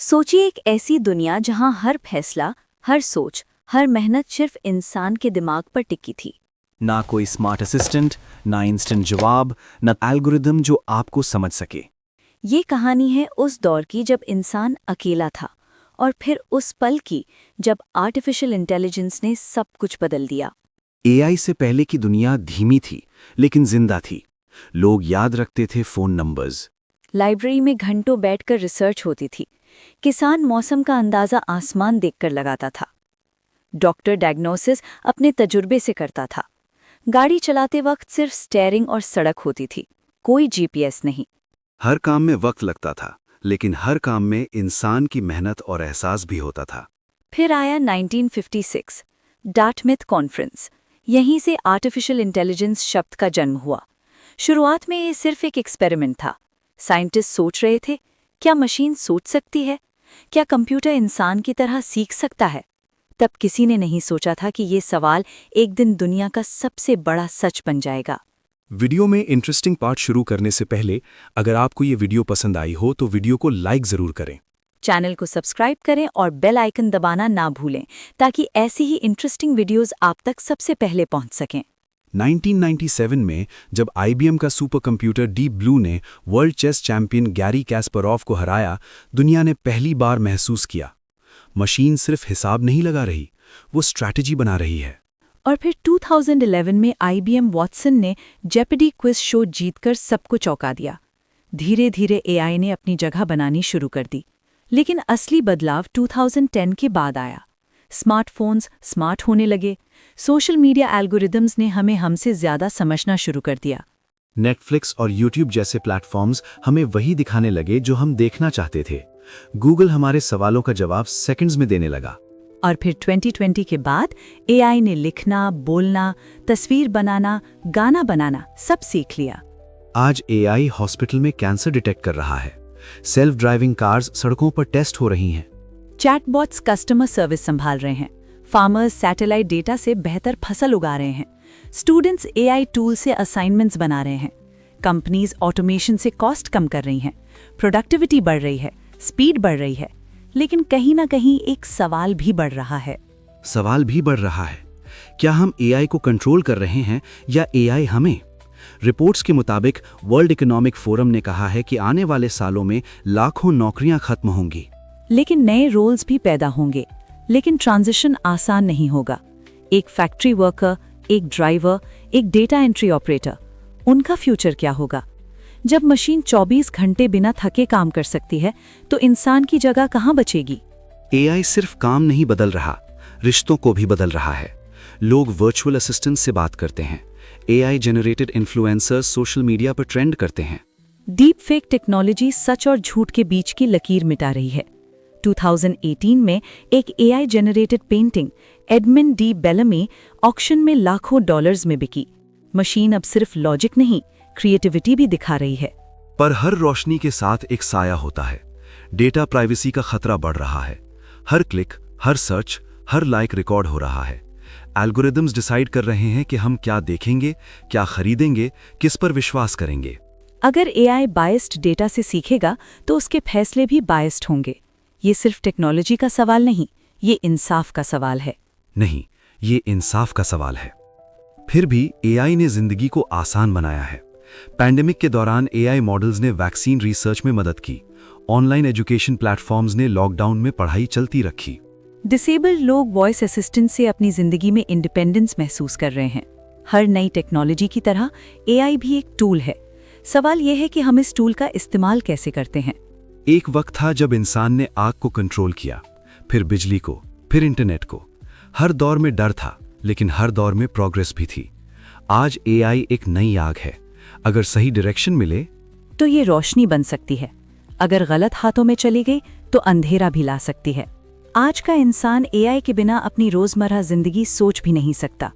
सोचिए एक ऐसी दुनिया जहां हर फैसला, हर सोच, हर मेहनत सिर्फ इंसान के दिमाग पर टिकी थी। ना कोई स्मार्ट असिस्टेंट, ना इंस्टेंट जवाब, ना एल्गोरिदम जो आपको समझ सके। ये कहानी है उस दौर की जब इंसान अकेला था, और फिर उस पल की जब आर्टिफिशियल इंटेलिजेंस ने सब कुछ बदल दिया। एआई से पहले की दुनिया धीमी थी, लेकिन जिंदा थी। लोग याद रखते थे फोन नंबर्स। लाइब्रेरी में घंटों बैठकर रिसर्च होती थी। किसान मौसम का अंदाज़ा आसमान देखकर लगाता था। डॉक्टर डायग्नोसिस अपने तजुर्बे से करता था। गाड़ी चलाते वक्त सिर्फ स्टीयरिंग और सड़क होती थी, कोई जीपीएस नहीं। हर काम में वक्त लगता था, लेकिन हर काम में इंसान की मेहनत और एहसास भी होता था। फिर आया 1956, डार्टमिथ कॉन्फ्रेंस। यहीं से आर्टिफिशियल इंटेलिजेंस शब्द का जन्म हुआ। शुरुआत में ये सिर्फ एक एक्सपेरिमेंट था। साइंटिस्ट सोच रहे थे, क्या मशीन सोच सकती है? क्या कंप्यूटर इंसान की तरह सीख सकता है? तब किसी ने नहीं सोचा था कि ये सवाल एक दिन दुनिया का सबसे बड़ा सच बन जाएगा। वीडियो में इंटरेस्टिंग पार्ट शुरू करने से पहले, अगर आपको ये वीडियो पसंद आई हो तो वीडियो को लाइक ज़रूर करें। चैनल को सब्सक्राइब करें और बेल आइकन दबाना ना भूलें, ताकि ऐसी ही इंटरेस्टिंग वीडियोस आप तक सबसे पहले पहुंच सकें। 1997 में जब आईबीएम का सुपर कंप्यूटर डीप ब्लू ने वर्ल्ड चेस चैंपियन गैरी कैस्परोव को हराया, दुनिया ने पहली बार महसूस किया, मशीन सिर्फ हिसाब नहीं लगा रही, वो स्ट्रैटेजी बना रही है। और फिर 2011 में आईबीएम वॉटसन ने जेपडी क्विज शो जीतकर सबको चौंका दिया। धीरे धीरे एआई ने अपनी जगह बनानी शुरू कर दी। लेकिन असली बदलाव 2010 के बाद आया। स्मार्टफोन्स स्मार्ट होने लगे। सोशल मीडिया एल्गोरिदम्स ने हमें हमसे ज़्यादा समझना शुरू कर दिया। नेटफ्लिक्स और यूट्यूब जैसे प्लेटफॉर्म्स हमें वही दिखाने लगे जो हम देखना चाहते थे। गूगल हमारे सवालों का जवाब सेकंड्स में देने लगा। और फिर 2020 के बाद एआई ने लिखना, बोलना, तस्वीर बनाना, गाना बनाना सब सीख लिया। आज एआई हॉस्पिटल में कैंसर डिटेक्ट कर रहा है। सेल्फ ड्राइविंग कार्स सड़कों पर टेस्ट हो रही हैं। चैटबॉट्स कस्टमर सर्विस संभाल रहे हैं। फार्मर्स सैटेलाइट डेटा से बेहतर फसल उगा रहे हैं। स्टूडेंट्स एआई टूल से असाइनमेंट्स बना रहे हैं। कंपनीज ऑटोमेशन से कॉस्ट कम कर रही हैं। प्रोडक्टिविटी बढ़ रही है, स्पीड बढ़ रही है। लेकिन कहीं ना कहीं एक सवाल भी बढ़ रहा है। सवाल भी बढ़ रहा है, क्या हम एआई को कंट्रोल कर रहे हैं या एआई हमें? रिपोर्ट्स के मुताबिक वर्ल्ड इकोनॉमिक फोरम ने कहा है कि आने वाले सालों में लाखों नौकरियां खत्म होंगी। लेकिन नए रोल्स भी पैदा होंगे। लेकिन ट्रांजिशन आसान नहीं होगा। एक फैक्ट्री वर्कर, एक ड्राइवर, एक डेटा एंट्री ऑपरेटर, उनका फ्यूचर क्या होगा? जब मशीन 24 घंटे बिना थके काम कर सकती है, तो इंसान की जगह कहाँ बचेगी? एआई सिर्फ काम नहीं बदल रहा, रिश्तों को भी बदल रहा है। लोग वर्चुअल असिस्टेंट से बात करते हैं। AI generated influencers social media पर ट्रेंड करते हैं। डीप फेक टेक्नोलॉजी सच और झूठ के बीच की लकीर मिटा रही है। 2018 में एक AI generated painting Edmond de Belamy auction में लाखों डॉलर्स में बिकी। मशीन अब सिर्फ लॉजिक नहीं, क्रिएटिविटी भी दिखा रही है। पर हर रोशनी के साथ एक साया होता है। डेटा प्राइवेसी का खतरा बढ़ रहा है। हर क्लिक, हर सर्च, हर लाइक रिकॉर्ड हो रहा है। एल्गोरिदम्स डिसाइड कर रहे हैं कि हम क्या देखेंगे, क्या खरीदेंगे, किस पर विश्वास करेंगे। अगर एआई बायस्ड डेटा से सीखेगा तो उसके फैसले भी बायस्ड होंगे। ये सिर्फ टेक्नोलॉजी का सवाल नहीं, ये इंसाफ का सवाल है। नहीं, ये इंसाफ का सवाल है। फिर भी एआई ने जिंदगी को आसान बनाया है। पैंडेमिक के दौरान एआई मॉडल्स ने वैक्सीन रिसर्च में मदद की। ऑनलाइन एजुकेशन प्लेटफॉर्म्स ने लॉकडाउन में पढ़ाई चलती रखी। डिसेबल्ड लोग वॉइस असिस्टेंट से अपनी जिंदगी में इंडिपेंडेंस महसूस कर रहे हैं। हर नई टेक्नोलॉजी की तरह एआई भी एक टूल है। सवाल यह है कि हम इस टूल का इस्तेमाल कैसे करते हैं। एक वक्त था जब इंसान ने आग को कंट्रोल किया, फिर बिजली को, फिर इंटरनेट को। हर दौर में डर था, लेकिन हर दौर में प्रोग्रेस भी थी। आज एआई एक नई आग है। अगर सही डायरेक्शन मिले तो ये रोशनी बन सकती है। अगर गलत हाथों में चली गई तो अंधेरा भी ला सकती है। आज का इंसान एआई के बिना अपनी रोजमर्रा जिंदगी सोच भी नहीं सकता।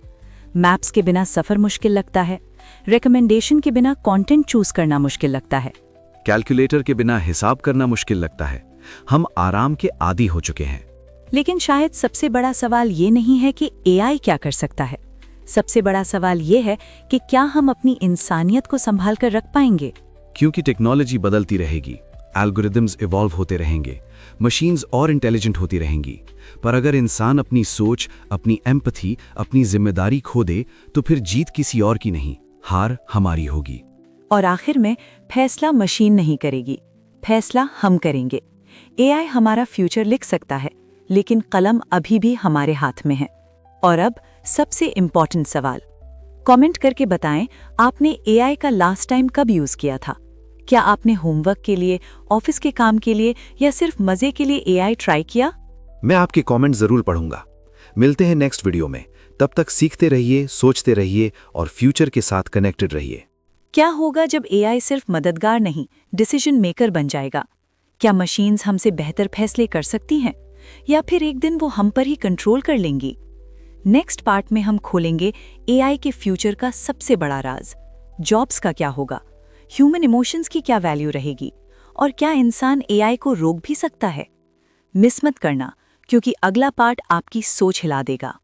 मैप्स के बिना सफर मुश्किल लगता है। रिकमेंडेशन के बिना कंटेंट चूज करना मुश्किल लगता है। कैलकुलेटर के बिना हिसाब करना मुश्किल लगता है। हम आराम के आदी हो चुके हैं। लेकिन शायद सबसे बड़ा सवाल ये नहीं है कि एआई क्या कर सकता है। सबसे बड़ा सवाल ये है कि क्या हम अपनी इंसानियत को संभाल कर रख पाएंगे। क्योंकि टेक्नोलॉजी बदलती रहेगी, एल्गोरिदम्स इवॉल्व होते रहेंगे, मशीन्स और इंटेलिजेंट होती रहेंगी, पर अगर इंसान अपनी सोच, अपनी एम्पैथी, अपनी जिम्मेदारी खो दे तो फिर जीत किसी और की नहीं, हार हमारी होगी। और आखिर में फैसला मशीन नहीं करेगी, फैसला हम करेंगे। एआई हमारा फ्यूचर लिख सकता है, लेकिन कलम अभी भी हमारे हाथ में है। और अब सबसे इम्पॉर्टेंट सवाल, कमेंट करके बताएं आपने एआई का लास्ट टाइम कब यूज़ किया था। क्या आपने होमवर्क के लिए, ऑफिस के काम के लिए या सिर्फ मजे के लिए एआई ट्राई किया? मैं आपके कमेंट जरूर पढ़ूंगा। मिलते हैं नेक्स्ट वीडियो में। तब तक सीखते रहिए, सोचते रहिए और फ्यूचर के साथ कनेक्टेड रहिए। क्या होगा जब एआई सिर्फ मददगार नहीं, डिसीजन मेकर बन जाएगा? क्या मशीन्स हमसे बेहतर फैसले कर सकती हैं, या फिर एक दिन वो हम पर ही कंट्रोल कर लेंगी? नेक्स्ट पार्ट में हम खोलेंगे एआई के फ्यूचर का सबसे बड़ा राज। जॉब्स का क्या होगा, ह्यूमन इमोशंस की क्या वैल्यू रहेगी, और क्या इंसान एआई को रोक भी सकता है? मिस मत करना, क्योंकि अगला पार्ट आपकी सोच हिला देगा।